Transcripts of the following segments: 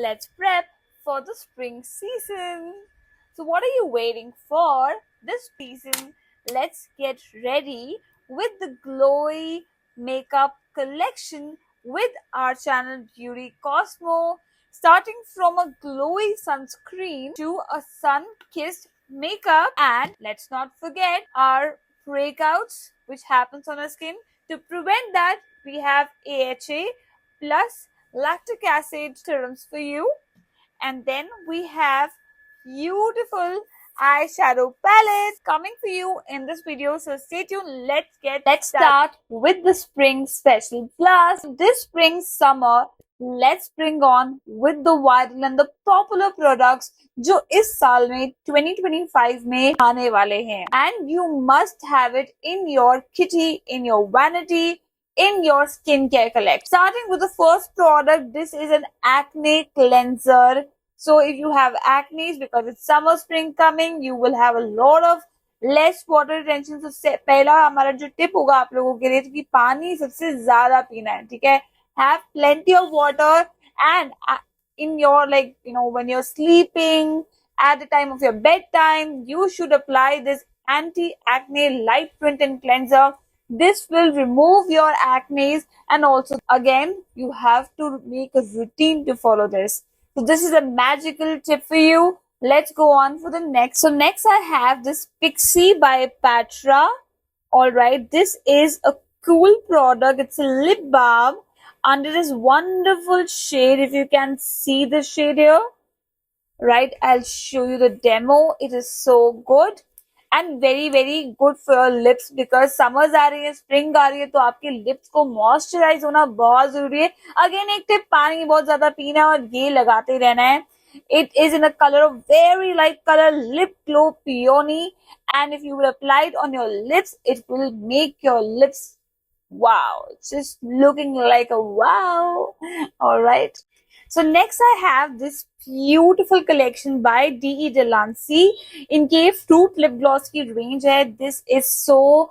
Let's prep for the spring season. So, what are you waiting for this season? Let's get ready with the glowy makeup collection with our channel Beauty Cosmo. Starting from a glowy sunscreen to a sun kissed makeup, and let's not forget our breakouts which happens on our skin. To prevent that, we have AHA plus lactic acid serums for you, and then we have beautiful eyeshadow palettes coming for you in this video, so stay tuned. Let's start with the spring special plus. This spring summer, let's bring on with the viral and the popular products जो इस साल में 2025 में आने वाले हैं, and you must have it in your kitty, in your vanity, in your skincare collection. Starting with the first product, this is an acne cleanser. So if you have acne, because it's summer spring coming, you will have a lot of less water retention. So पहला हमारा जो tip होगा आप लोगों के लिए कि पानी सबसे ज्यादा पीना है, ठीक है? Have plenty of water, and in your, like, when you're sleeping, at the time of your bedtime, you should apply this anti-acne light printing cleanser. This will remove your acne, and also again you have to make a routine to follow this. So this is a magical tip for you. Let's go on for the next. So next I have this Pixie by Patra. Alright, this is a cool product. It's a lip balm under this wonderful shade. If you can see the shade here, right, I'll show you the demo. It is so good and very good for your lips, because summers आ रही है, spring आ रही है, तो आपके lips को moisturize होना बहुत जरूरी है. Again एक टिप, पानी बहुत ज्यादा पीना है और ये लगाते रहना है. It is in a color of very light color, lip glow peony, and if you will apply it on your lips, it will make your lips wow, just looking like a wow. All right. So next I have this beautiful collection by D.E. Delancey. इनके fruit lip gloss की range है. This is so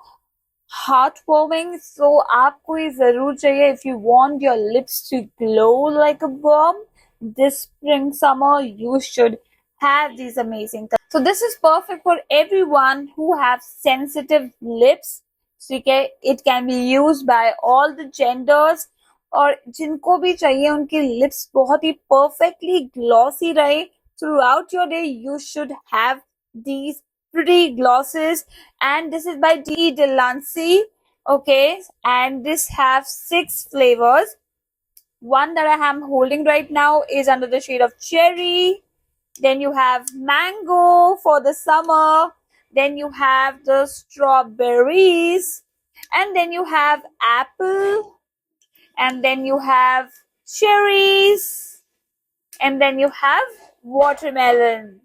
heartwarming. So आपको ये जरूर चाहिए if you want your lips to glow like a bomb. This spring summer you should have these amazing. So this is perfect for everyone who have sensitive lips. So it can be used by all the genders, और जिनको भी चाहिए उनकी lips बहुत ही perfectly glossy रहे throughout your day, you should have these pretty glosses. And this is by D. Delancey. Okay, and this have 6 flavors. One that I am holding right now is under the shade of cherry. Then you have mango for the summer. Then you have the strawberries. And then you have apple. And then you have cherries. And then you have watermelon.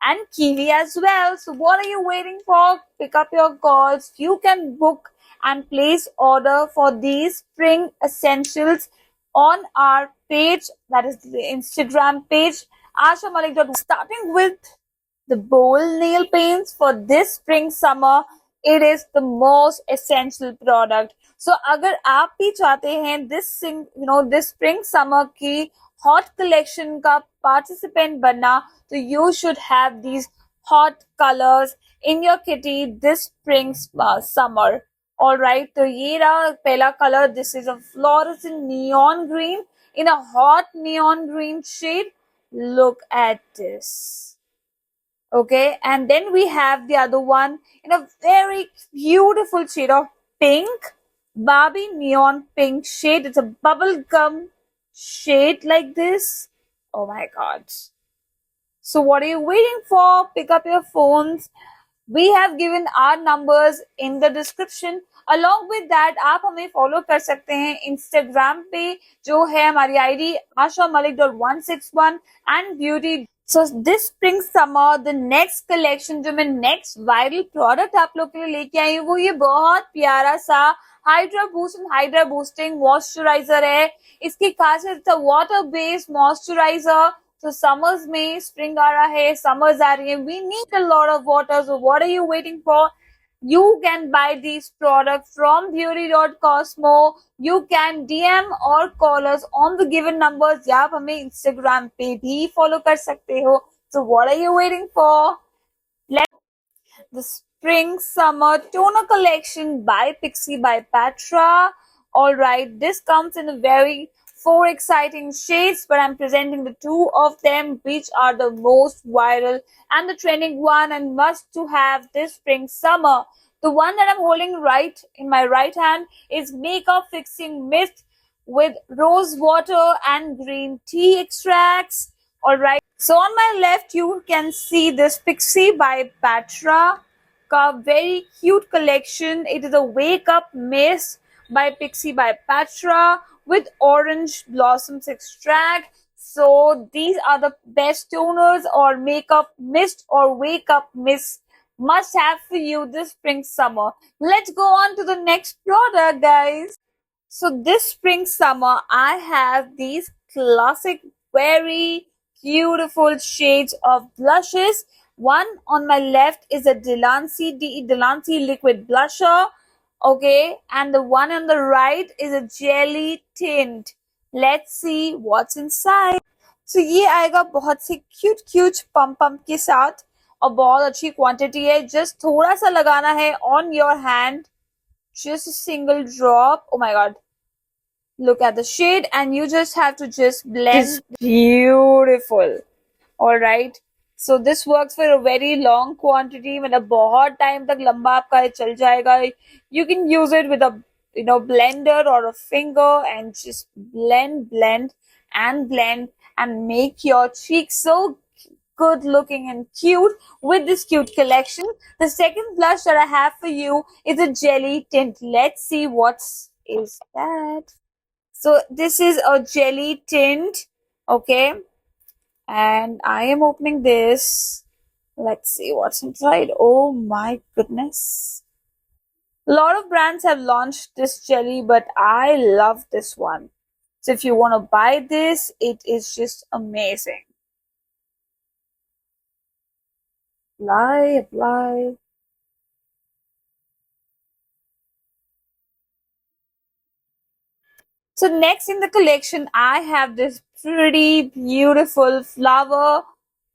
And kiwi as well. So what are you waiting for? Pick up your calls. You can book and place order for these spring essentials on our page, that is the Instagram page, Asha Malik. Starting with the bold nail paints for this spring summer, it is the most essential product. So अगर आप भी चाहते हैं this spring summer की hot collection का participant बनना, so you should have these hot colors in your kitty this spring summer. Alright, तो ये रहा पहला color. This is a fluorescent neon green in a hot neon green shade. Look at this. Okay, and then we have the other one in a very beautiful shade of pink, Barbie neon pink shade. It's a bubble gum shade like this. Oh my god. So what are you waiting for? Pick up your phones. We have given our numbers in the description. Along with that, आप हमें follow कर सकते हैं Instagram पे, जो है हमारी ID ashamalik.161 and beauty. So this spring summer, the next collection जो मैं next viral product आप लोग के लिए लेके आई हूँ, वो ये बहुत प्यारा सा Hydra Boost and Hydra Boosting Moisturizer है. इसकी खासियत है water based moisturizer. So summers में spring आ रहा है, summers आ रही है, we need a lot of water. So what are you waiting for? You can buy these products from beauty.cosmo. You can DM or call us on the given numbers. या आप हमें Instagram पे भी follow कर सकते हो. So what are you waiting for? The Spring Summer Toner Collection by Pixie by Patra. Alright, this comes in a very four exciting shades, but I'm presenting the two of them which are the most viral and the trending one and must to have this spring summer. The one that I'm holding right in my right hand is Makeup Fixing Mist with rose water and green tea extracts. Alright, so on my left you can see this Pixie by Patra का very cute collection. It is a Wake Up Mist by Pixie by Patra with orange blossoms extract. So these are the best toners or makeup mist or wake up mist must have for you this spring summer. Let's go on to the next product, guys. So this spring summer, I have these classic, very beautiful shades of blushes. One on my left is a Delancey liquid blusher. Okay, and the one on the right is a jelly tint. Let's see what's inside. So ये आएगा बहुत सी cute pump के साथ और बहुत अच्छी quantity है. Just थोड़ा सा लगाना है on your hand. Just a single drop. Oh my god. Look at the shade and you just have to just blend. It's beautiful. Alright. So this works for a very long quantity. मतलब बहुत time तक लंबा आपका चल जाएगा. You can use it with a blender or a finger and just blend and make your cheeks so good looking and cute with this cute collection. The second blush that I have for you is a jelly tint. Let's see what is that. So this is a jelly tint, okay, and I am opening this. Let's see what's inside. Oh my goodness. A lot of brands have launched this jelly, but I love this one. So if you want to buy this, it is just amazing. Apply. So next in the collection, I have this pretty beautiful flower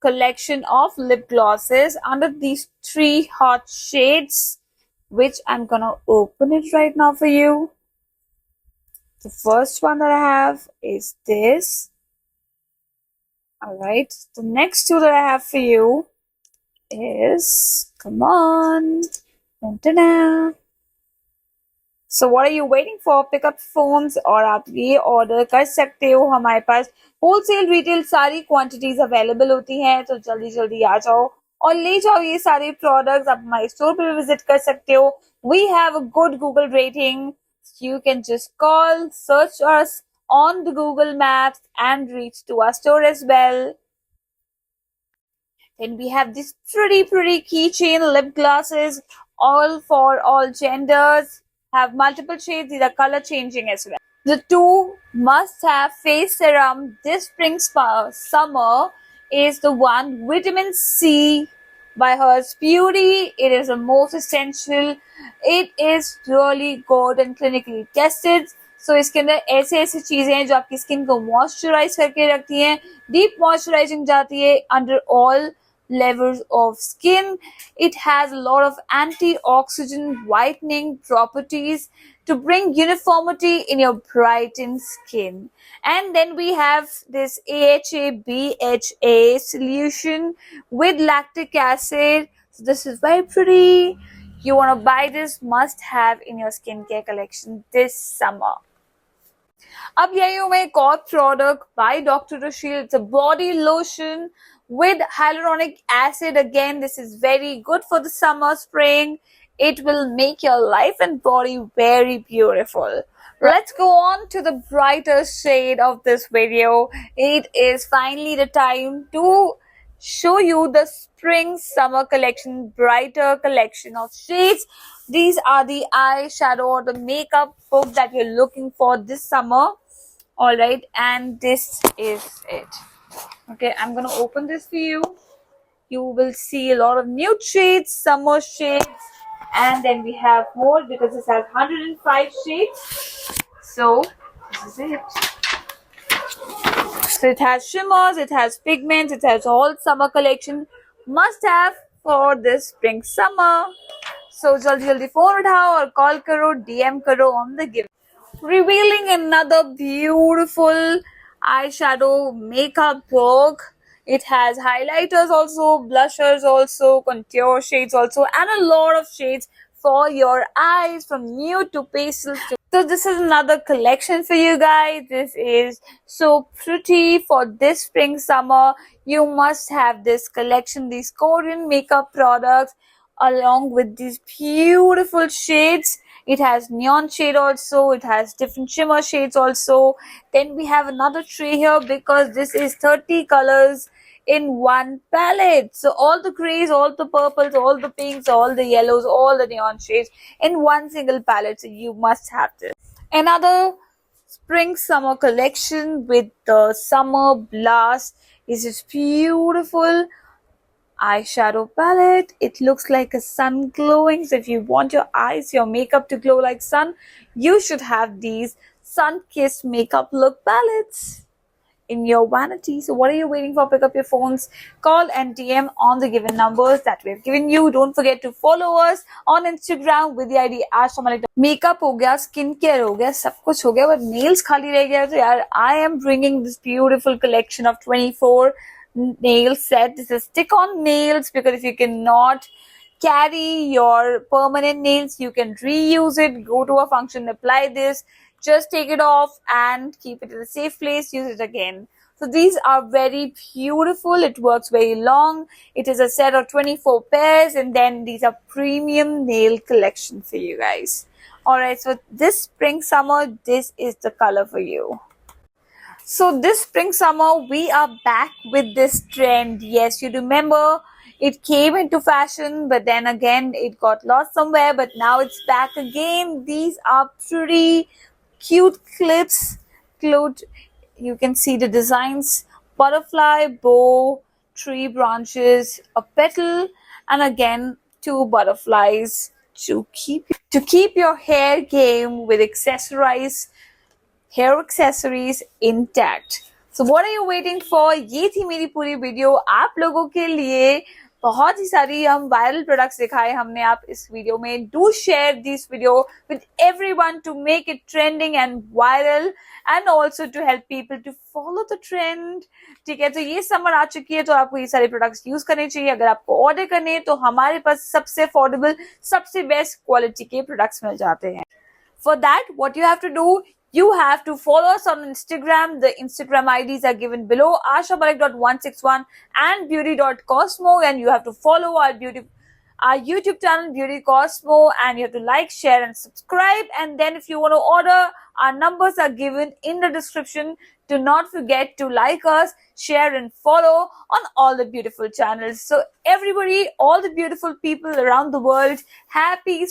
collection of lip glosses under these three hot shades, which I'm gonna open it right now for you. The first one that I have is this. Alright, the next two that I have for you is, come on, dun-dun-dun. So what are you waiting for? Pick up phones और आप ये order कर सकते हो. हमारे पास wholesale retail सारी quantities available होती हैं, तो जल्दी जल्दी आ जाओ और ले जाओ ये सारे products. आप हमारे store पे भी visit कर सकते हो. We have a good Google rating. You can just call, search us on the Google Maps and reach to our store as well. Then we have these pretty keychain lip glosses, all for all genders. Have multiple shades. These are color changing as well. The two must-have face serum this spring summer is the one Vitamin C by Hers Beauty. It is the most essential. It is really good and clinically tested. So इसके अंदर ऐसे चीजें हैं जो आपकी skin को moisturise करके रखती हैं, डीप मॉइस्चराइजिंग जाती है under all levels of skin. It has a lot of antioxidant whitening properties to bring uniformity in your brightened skin. And then we have this AHA BHA solution with lactic acid. So this is very pretty. You want to buy this, must have in your skincare collection this summer. अब यही हूँ मैं एक और product by doctor Rushil. It's a body lotion with hyaluronic acid. Again, this is very good for the summer, spring. It will make your life and body very beautiful. Let's go on to the brighter shade of this video. It is finally the time to show you the spring summer collection, brighter collection of shades. These are the eyeshadow or the makeup book that you're looking for this summer. Alright, and this is it. Okay, I'm gonna open this for you. You will see a lot of nude shades, summer shades, And then we have more because this has 105 shades. So this is it. So it has shimmers, it has pigments, it has all summer collection. Must have for this spring summer. So jaldi jaldi phone उठाओ और call करो, DM करो on the given. Revealing another beautiful eyeshadow makeup book. It has highlighters also, blushers also, contour shades also, and a lot of shades for your eyes from nude to pastel. So this is another collection for you guys. This is so pretty for this spring summer. You must have this collection, these Korean makeup products along with these beautiful shades. It has neon shade also, it has different shimmer shades also. Then we have another tray here because this is 30 colors in one palette. So all the grays, all the purples, all the pinks, all the yellows, all the neon shades in one single palette. So you must have this. Another spring summer collection with the Summer Blast is this beautiful eyeshadow palette. It looks like a sun glowing. So if you want your eyes, your makeup to glow like sun, you should have these sun-kissed makeup look palettes in your vanity. So what are you waiting for? Pick up your phones, call and DM on the given numbers that we have given you. Don't forget to follow us on Instagram with the ID @. Makeup हो गया, skincare हो गया, सब कुछ हो गया, but nails खाली रह गया. तो यार, I am bringing this beautiful collection of 24 nail set. This is stick-on nails because if you cannot carry your permanent nails, you can reuse it. Go to a function, apply this, just take it off and keep it in a safe place, use it again. So these are very beautiful. It works very long. It is a set of 24 pairs, and then these are premium nail collection for you guys. Alright, so this spring summer, this is the color for you. So this spring summer, we are back with this trend. Yes, you remember it came into fashion, but then again it got lost somewhere, but now it's back again. These are pretty cute clips. You can see the designs: butterfly, bow, tree branches, a petal, and again two butterflies to keep your hair game with hair accessories intact. So what are you waiting for? ये थी मेरी पूरी video आप लोगों के लिए. बहुत ही सारी हम वायरल प्रोडक्ट्स दिखाए हमने आप इस वीडियो में. Do share this video with everyone to make it trending and viral and also to help people to follow the trend. ठीक है, तो ये समर आ चुकी है तो आपको ये सारे प्रोडक्ट्स यूज करने चाहिए. अगर आपको ऑर्डर करने हैं तो हमारे पास सबसे अफोर्डेबल, सबसे बेस्ट क्वालिटी के प्रोडक्ट्स मिल जाते हैं. For that, what you have to do, you have to follow us on Instagram. The Instagram IDs are given below: ashamalek.161 and beauty.cosmo, and you have to follow our YouTube channel Beauty Cosmo, and you have to like, share and subscribe. And then if you want to order, our numbers are given in the description. Do not forget to like us, share and follow on all the beautiful channels. So everybody, all the beautiful people around the world, happy